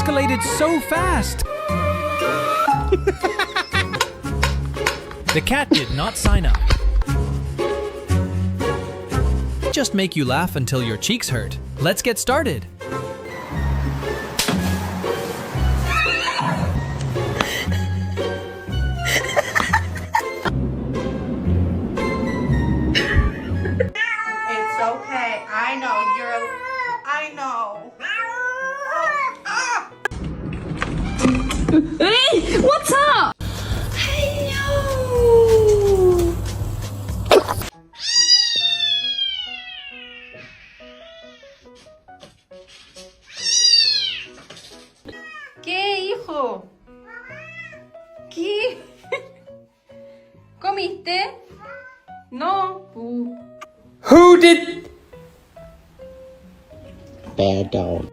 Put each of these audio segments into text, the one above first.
escalated so fast. The cat did not sign up. Just make you laugh until your cheeks hurt. Let's get started. It's okay. I know. Hey, what's up? Hello. ¿Qué, hijo? ¿Qué? ¿Comiste? No. Who did? Bad dog.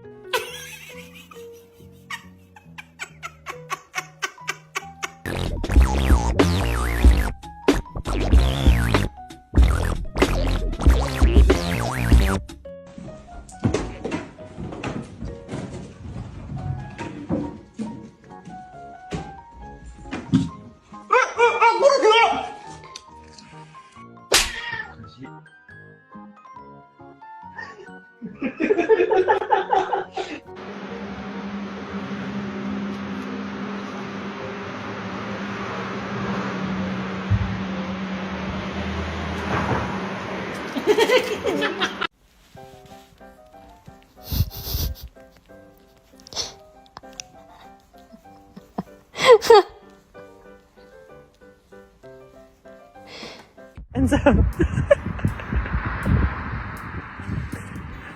And so,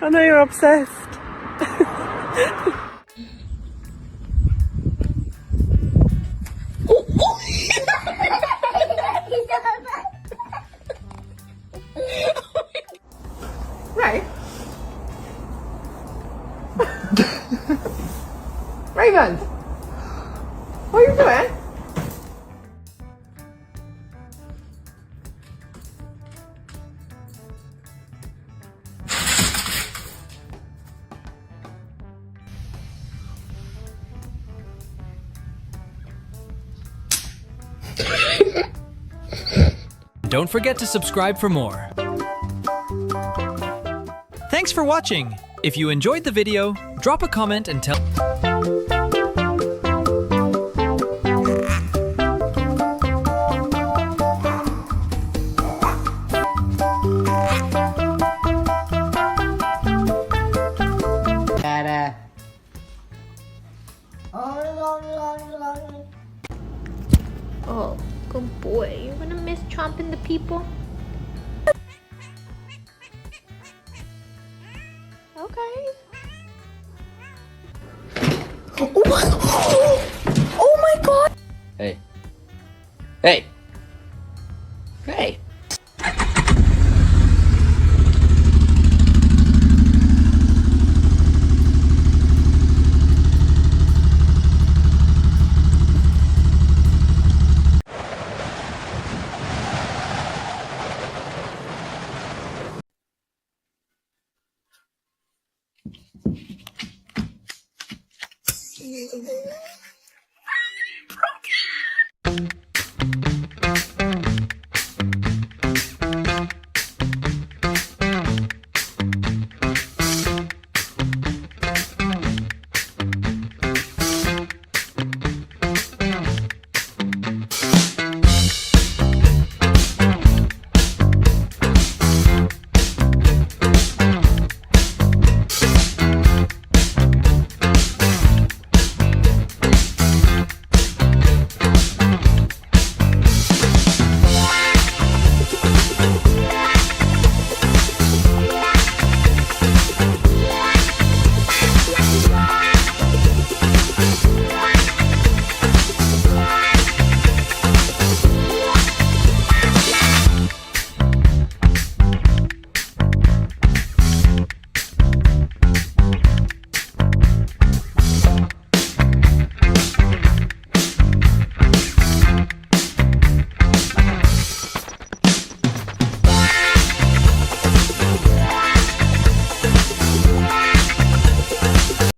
I know you're obsessed. Ray? Raymond? What are you doing? Don't forget to subscribe for more. Thanks for watching. If you enjoyed the video, drop a comment and tell... Oh, good boy. You're gonna miss chomping the people? Okay. Oh my god! Hey. Hey. Hey.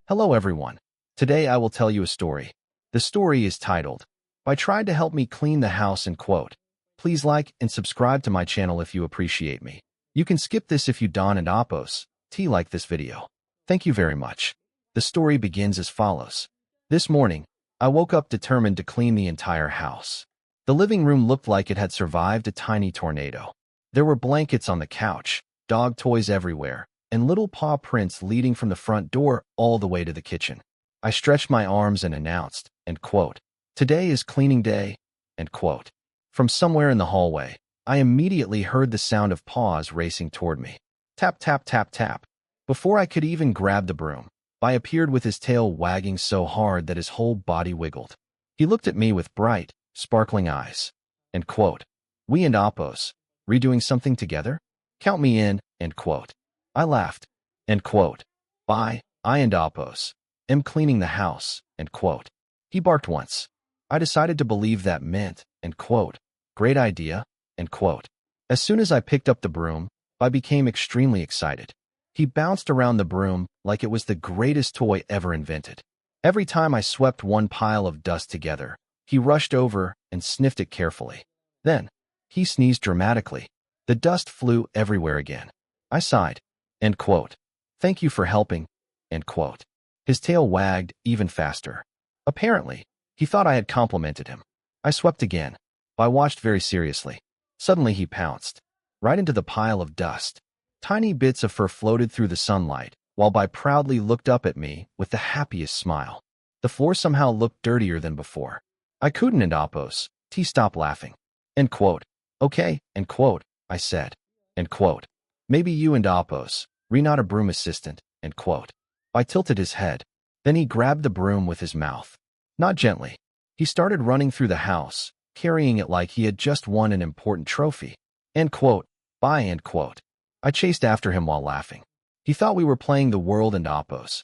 Hello everyone. Today I will tell you a story. The story is titled, "I Tried to Help Me Clean the House," and quote. Please like and subscribe to my channel if you appreciate me. You can skip this if you don't and oppose. Like this video. Thank you very much. The story begins as follows. This morning, I woke up determined to clean the entire house. The living room looked like it had survived a tiny tornado. There were blankets on the couch, dog toys everywhere, and little paw prints leading from the front door all the way to the kitchen. I stretched my arms and announced, and quote, "Today is cleaning day," and quote. From somewhere in the hallway, I immediately heard the sound of paws racing toward me. Tap, tap, tap, tap. Before I could even grab the broom, Bai appeared with his tail wagging so hard that his whole body wiggled. He looked at me with bright, sparkling eyes. And quote, "We and Oppos, redoing something together? Count me in," end quote. I laughed. End quote. "Bai, I and Oppos am cleaning the house," end quote. He barked once. I decided to believe that meant, end quote, "Great idea," end quote. As soon as I picked up the broom, I became extremely excited. He bounced around the broom like it was the greatest toy ever invented. Every time I swept one pile of dust together, he rushed over and sniffed it carefully. Then, he sneezed dramatically. The dust flew everywhere again. I sighed. End quote. "Thank you for helping," end quote. His tail wagged even faster. Apparently, he thought I had complimented him. I swept again. I watched very seriously. Suddenly he pounced. Right into the pile of dust. Tiny bits of fur floated through the sunlight, while Bai proudly looked up at me with the happiest smile. The floor somehow looked dirtier than before. I couldn't and Oppos. Stop laughing. End quote. "Okay," end quote, I said. End quote. "Maybe you and Oppos, not a broom assistant," end quote. I tilted his head. Then he grabbed the broom with his mouth. Not gently. He started running through the house, carrying it like he had just won an important trophy. End quote. Bai, end quote. I chased after him while laughing. He thought we were playing the world and Oppos'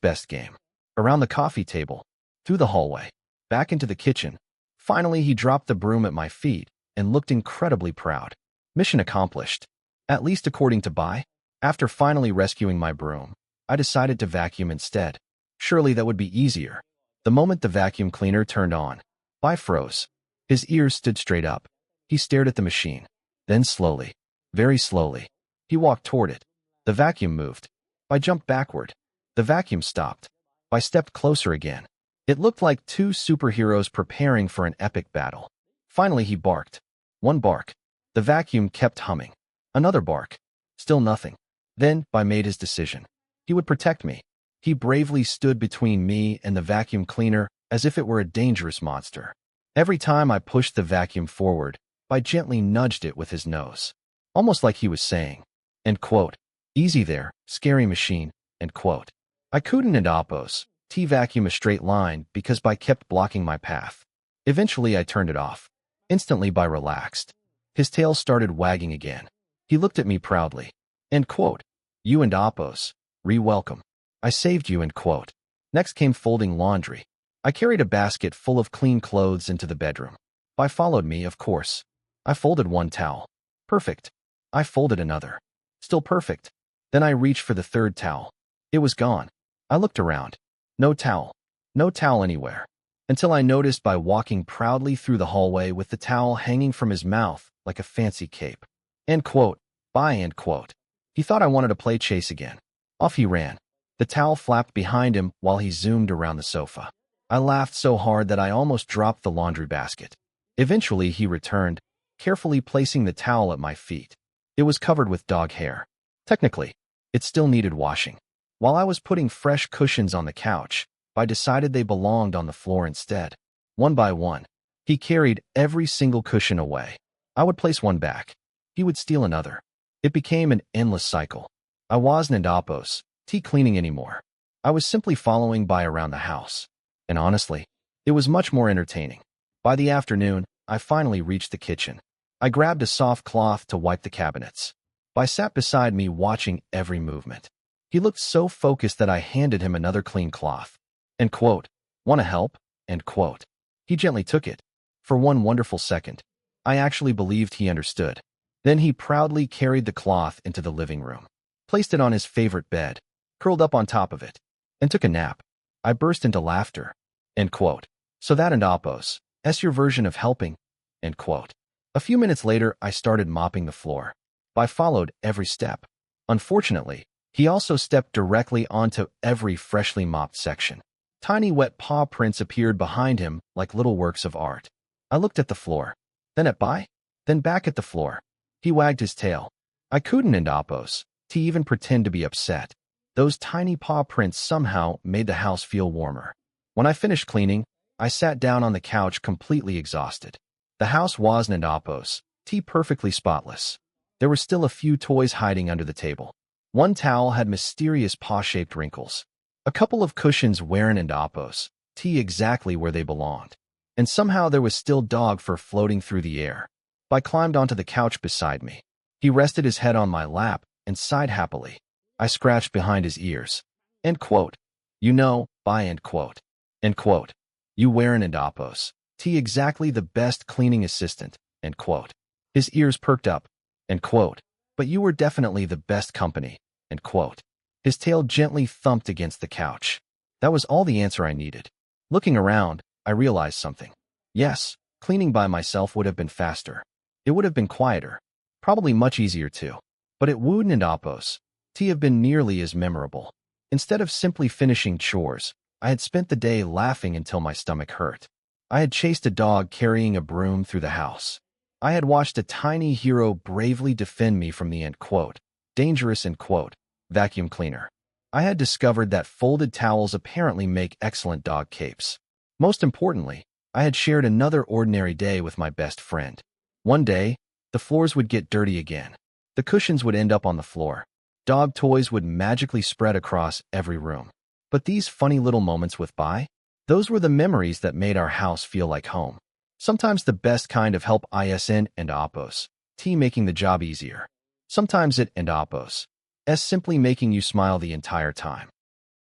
best game. Around the coffee table, through the hallway, back into the kitchen. Finally, he dropped the broom at my feet and looked incredibly proud. Mission accomplished. At least according to Bai. After finally rescuing my broom, I decided to vacuum instead. Surely that would be easier. The moment the vacuum cleaner turned on, Bai froze. His ears stood straight up. He stared at the machine. Then slowly, very slowly, he walked toward it. The vacuum moved. I jumped backward. The vacuum stopped. I stepped closer again. It looked like two superheroes preparing for an epic battle. Finally, he barked. One bark. The vacuum kept humming. Another bark. Still nothing. Then, Bai made his decision. He would protect me. He bravely stood between me and the vacuum cleaner as if it were a dangerous monster. Every time I pushed the vacuum forward, Bai gently nudged it with his nose. Almost like he was saying, end quote, "Easy there, scary machine," end quote. I couldn't and Oppos vacuum a straight line because Bai kept blocking my path. Eventually, I turned it off. Instantly, Bai relaxed. His tail started wagging again. He looked at me proudly. End quote. "You and Oppos, welcome. I saved you," end quote. Next came folding laundry. I carried a basket full of clean clothes into the bedroom. Bai followed me, of course. I folded one towel. Perfect. I folded another. Still perfect. Then I reached for the third towel. It was gone. I looked around. No towel. No towel anywhere. Until I noticed Bai walking proudly through the hallway with the towel hanging from his mouth like a fancy cape. End quote. Bai, end quote. He thought I wanted to play chase again. Off he ran. The towel flapped behind him while he zoomed around the sofa. I laughed so hard that I almost dropped the laundry basket. Eventually, he returned, carefully placing the towel at my feet. It was covered with dog hair. Technically, it still needed washing. While I was putting fresh cushions on the couch, I decided they belonged on the floor instead. One by one, he carried every single cushion away. I would place one back. He would steal another. It became an endless cycle. I wasn't Oppos cleaning anymore. I was simply following Bai around the house. And honestly, it was much more entertaining. By the afternoon, I finally reached the kitchen. I grabbed a soft cloth to wipe the cabinets. Bai sat beside me watching every movement. He looked so focused that I handed him another clean cloth. End quote. "Wanna help?" End quote. He gently took it. For one wonderful second, I actually believed he understood. Then he proudly carried the cloth into the living room, placed it on his favorite bed, curled up on top of it, and took a nap. I burst into laughter. End quote. So that and Appos. S your version of helping. End quote. A few minutes later, I started mopping the floor. I followed every step. Unfortunately, he also stepped directly onto every freshly mopped section. Tiny wet paw prints appeared behind him like little works of art. I looked at the floor, then at Bai, then back at the floor. He wagged his tail. I couldn't end Appos to even pretend to be upset. Those tiny paw prints somehow made the house feel warmer. When I finished cleaning, I sat down on the couch completely exhausted. The house wasn't Appos, perfectly spotless. There were still a few toys hiding under the table. One towel had mysterious paw-shaped wrinkles. A couple of cushions weren't in Appos, exactly where they belonged. And somehow there was still dog fur floating through the air. I climbed onto the couch beside me. He rested his head on my lap and sighed happily. I scratched behind his ears. End quote. You know, Bai end quote. End quote. You weren't in Appos, exactly the best cleaning assistant. End quote. His ears perked up. End quote. But you were definitely the best company. End quote. His tail gently thumped against the couch. That was all the answer I needed. Looking around, I realized something. Yes, cleaning by myself would have been faster. It would have been quieter. Probably much easier too. But it wouldn't and Appos have been nearly as memorable. Instead of simply finishing chores, I had spent the day laughing until my stomach hurt. I had chased a dog carrying a broom through the house. I had watched a tiny hero bravely defend me from the end quote, dangerous end quote, vacuum cleaner. I had discovered that folded towels apparently make excellent dog capes. Most importantly, I had shared another ordinary day with my best friend. One day, the floors would get dirty again. The cushions would end up on the floor. Dog toys would magically spread across every room. But these funny little moments with Bai, those were the memories that made our house feel like home. Sometimes the best kind of help ISN and Appos, making the job easier. Sometimes it and Appos, simply making you smile the entire time.